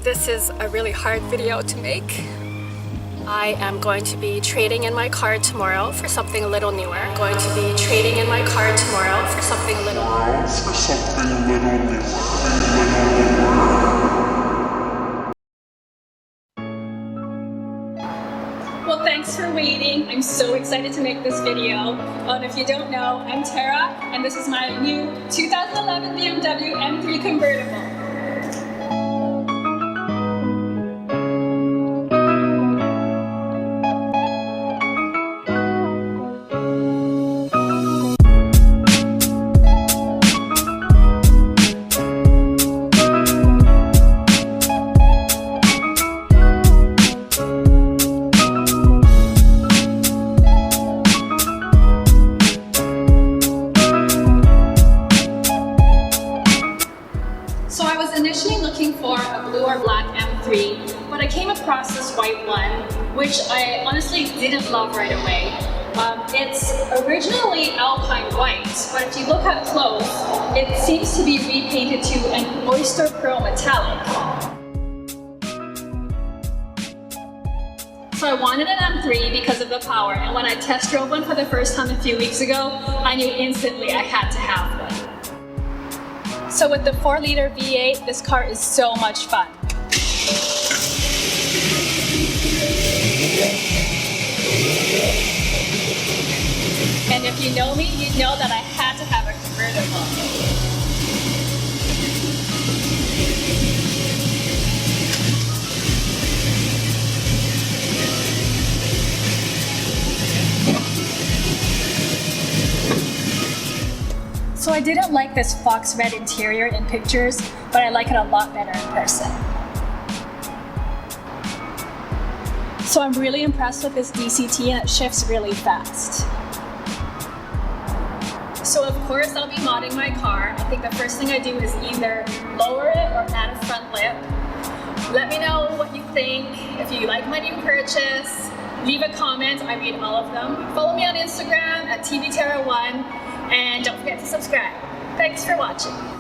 This is a really hard video to make. I am going to be trading in my car tomorrow for something a little newer. Well, thanks for waiting. I'm so excited to make this video. And if you don't know, I'm Tara, and this is my new 2011 BMW M3 convertible. So I was initially looking for a blue or black M3, but I came across this white one, which I honestly didn't love right away. It's originally Alpine white, but if you look up close, it seems to be repainted to an oyster pearl metallic. So I wanted an M3 because of the power, and when I test drove one for the first time a few weeks ago, I knew instantly I had to have one. So with the 4-liter V8, this car is so much fun. And if you know me, you'd know that I had to have a convertible. So I didn't like this fox red interior in pictures, but I like it a lot better in person. So I'm really impressed with this DCT, and it shifts really fast. So of course I'll be modding my car. I think the first thing I do is either lower it or add a front lip. Let me know what you think. If you like my new purchase, leave a comment. I read all of them. Follow me on Instagram at tvterra1. And don't forget to subscribe. Thanks for watching.